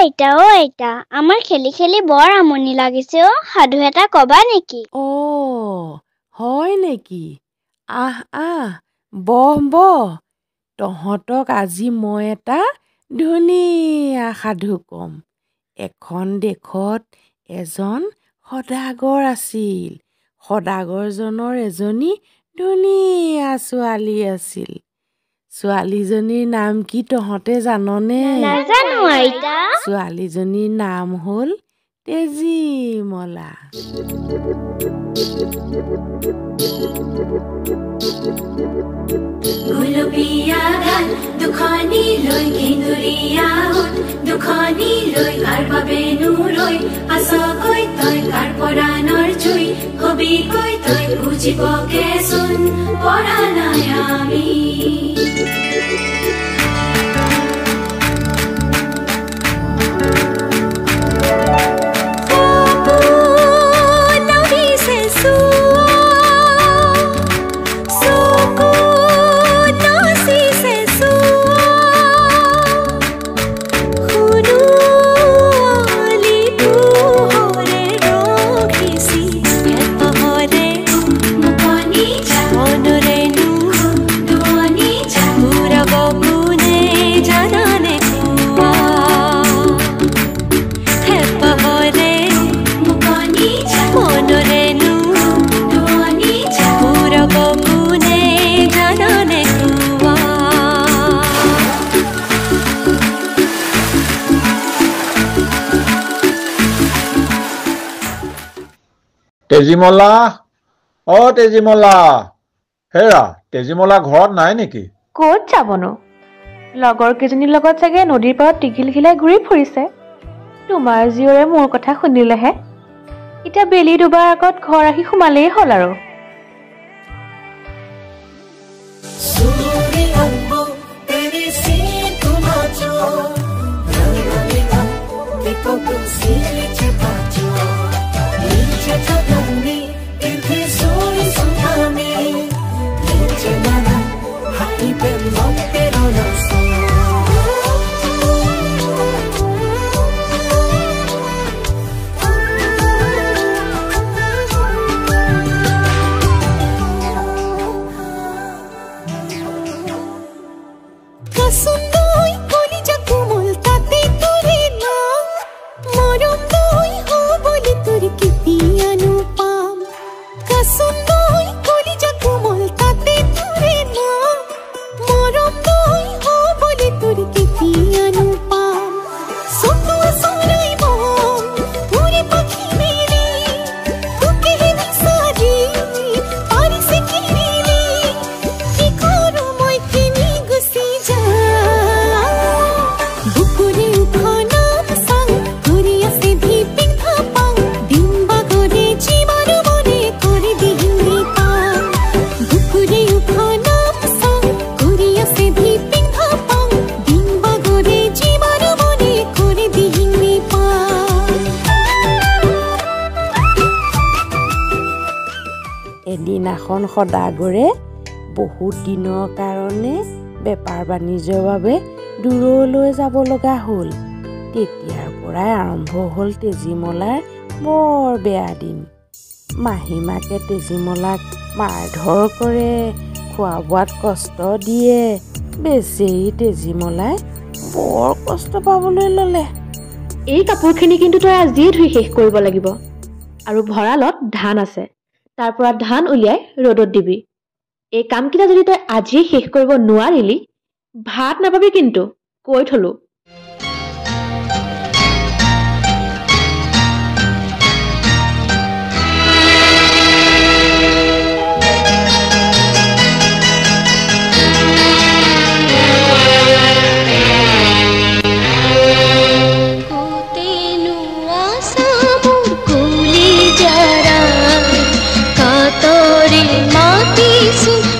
আইতা আমাৰ খেলি খেলি বৰ আমনি লাগিছে অ সাধু এটা কবা নেকি হয় নেকি আহ বহ তহঁতক আজি মই এটা ধুনীয়া সাধু কম এখন দেশত এজন সদাগৰ আছিল সদাগৰজনৰ এজনী ধুনীয়া ছোৱালী আছিল ছোৱালীজনীৰ নাম কি তহঁতে জাননে নাজানো আইতা ছোৱালীজনীৰ নাম হ'ল তেজীমলা গুলপীয়া গাল দুখনি লৈ কিন্দুৰীয়া হ'ল দুখনি লৈ কাৰ বাবে নুৰৈ আছকৈ তই কাৰ পৰাণৰ জুই হবিকৈ তই বুজিবগেচোন পৰা নাই আমি তেজীমলা তেজীমলা হেৰা তেজীমলা ঘৰত নাই নেকি ক'ত যাবনো লগৰ কেইজনীৰ লগত চাগে নদীৰ পাৰত টিঘিল খিলাই ঘূৰি ফুৰিছে তোমাৰ জীয়ৰে মোৰ কথা শুনিলেহে এতিয়া বেলি দুবাৰ আগত ঘৰ আহি সোমালেই হ'ল আৰু এদিনাখন সদাগৰে বহুত দিনৰ কাৰণে বেপাৰ বাণিজ্যৰ বাবে দূৰলৈ যাব লগা হ'ল তেতিয়াৰ পৰাই আৰম্ভ হ'ল তেজীমলাৰ বৰ বেয়া দিন মাহীমাকে তেজীমলাক মাৰধৰ কৰে খোৱা বোৱাত কষ্ট দিয়ে বেচেৰি তেজীমলাই বৰ কষ্ট পাবলৈ ল'লে এই কাপোৰখিনি কিন্তু তই আজিয়ে ধুই শেষ কৰিব লাগিব আৰু ভঁৰালত ধান আছে তাৰ পৰা ধান উলিয়াই ৰ'দত দিবি এই কামকেইটা যদি তই আজিয়ে শেষ কৰিব নোৱাৰিলি ভাত নাপাবি কিন্তু কৈ থলো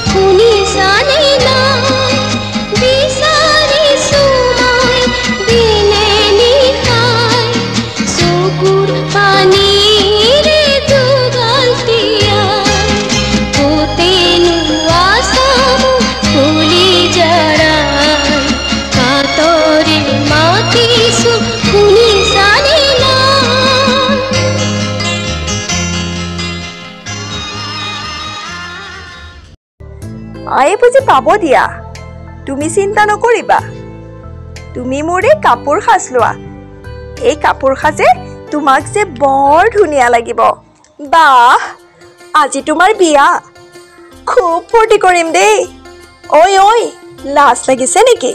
শুনি জানি না বিচাৰিছো মই বুজি পাব দিয়া তুমি চিন্তা নকৰিবা তুমি মোৰে কাপোৰ সাজ লোৱা এই কাপোৰ সাজে তোমাক যে বৰ ধুনীয়া লাগিব বাহ আজি তোমাৰ বিয়া খুব ফূৰ্তি কৰিম দেই ঐ ঐ লাজ লাগিছে নেকি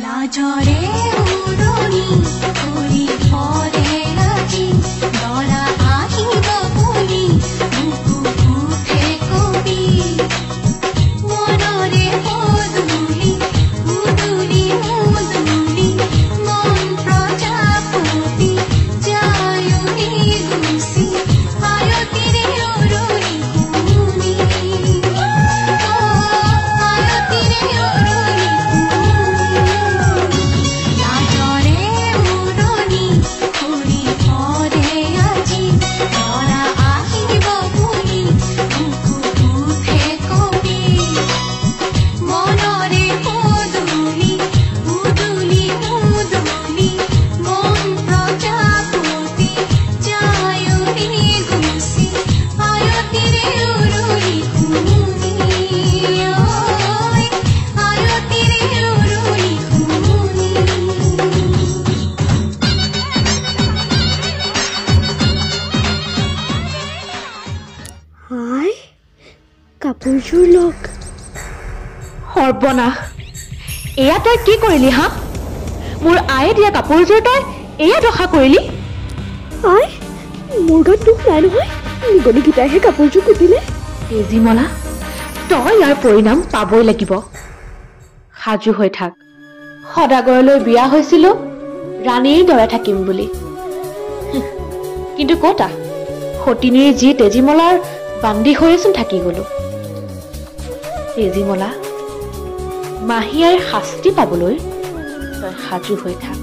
লাজৰে উৰণি কৰি পৰে আজি দৰা আহিব বুলি মুখে কবি মনৰে পদূলি উদুলি মুদুলি মন প্ৰজাপতি যায়ুনি গুচি আয়তিৰে উৰণি শুনি আয়তিৰে উৰণি লাজৰে উৰণি কৰি পৰে আজি দৰা আহিব বুলি মুখে কবি মনৰে পদূলি উদুলি মুদুলি মন প্ৰজাপতি যায়ুনি গুচি আয়তিৰে উৰণি শুনি আয়তিৰে উৰণি শুনি হাই কাপোৰযোৰ লগ সৰ্বনাশ এয়া তই কি কৰিলি হা মোৰ আয়ে দিয়া কাপোৰযোৰ তই এয়া দশা কৰিলি আই মোৰ গাত দুখ নাই নহয় নিগনিকেইটাইহে কাপোৰযোৰ কুটিলে তেজীমলা তই ইয়াৰ পৰিণাম পাবই লাগিব সাজু হৈ থাক সদাগৰলৈ বিয়া হৈছিলো ৰাণীৰ দৰে থাকিম বুলি কিন্তু কতা সতিনীৰ যি তেজীমলাৰ বান্ধি হৈচোন থাকি গলো তেজীমলা মাহীয়াৰ শাস্তি পাবলৈ তই সাজু হৈ থাক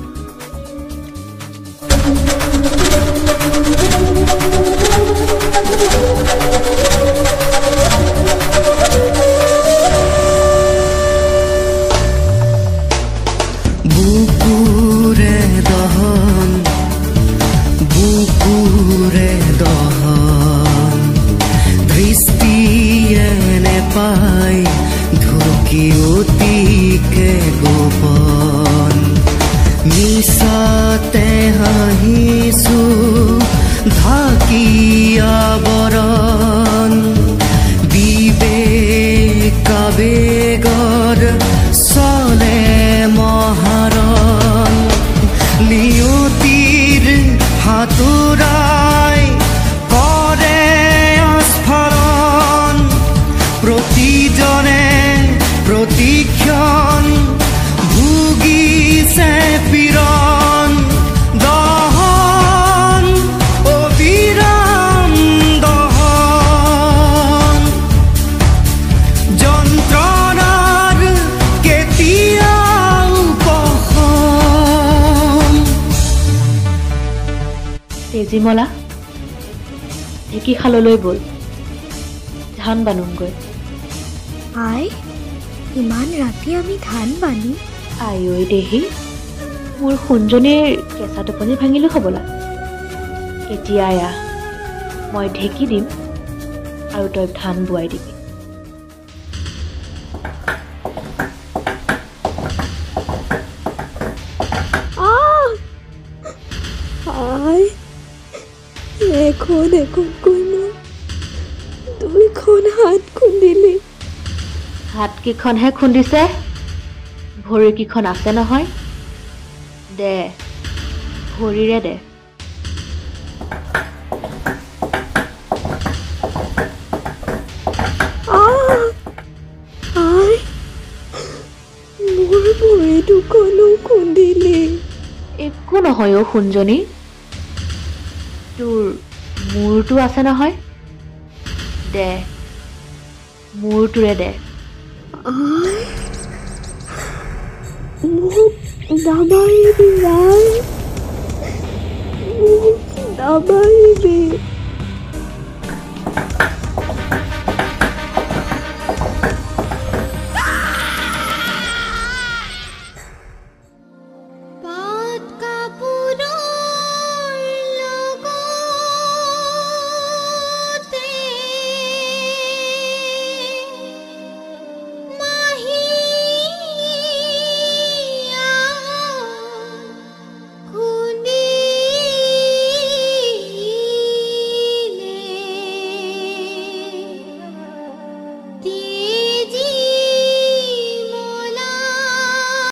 বুকুৰে দহন দৃষ্টিয়ে নেপাই ঢুকি অতিকে গোপন মিছাতে হাঁহিছো ঢাকি আৱৰণ বিবেক আবেগৰ চলে মহাৰণ নিয়তিৰ হাতোৰাই কৰে আস্ফাৰণ প্ৰতিজনে প্ৰতিক্ষণ ভুগিছে পীড়ন দহন অবিৰাম দহন যন্ত্ৰণাৰ কেতিয়াও উপশম তেজীমলা ঢেঁকীশাললৈ বল ধান বানুংগৈ আই ইমান ৰাতি আমি ধান বানি আই ঐ দেহি মোৰ সোণজনীৰ কেঁচা টোপনি ভাঙিলো হ'বলা এতিয়া আয়া মই ঢেঁকী দিম আৰু তই ধান বোৱাই দিবি আই এখন এখনকৈ মই দুইখন হাত খুন্দিলি হাতকেইখনহে খুন্দিছে ভৰিকেইখন আছে নহয় দে ভৰিৰে দে আই মোৰ ভৰি দুখনো খুন্দিলি একো নহয় অ' সোণজনী তোৰ মূৰটো আছে নহয় দে মূৰটোৰে দে আই মোক নামাৰিবি আই মোক নামাৰিবি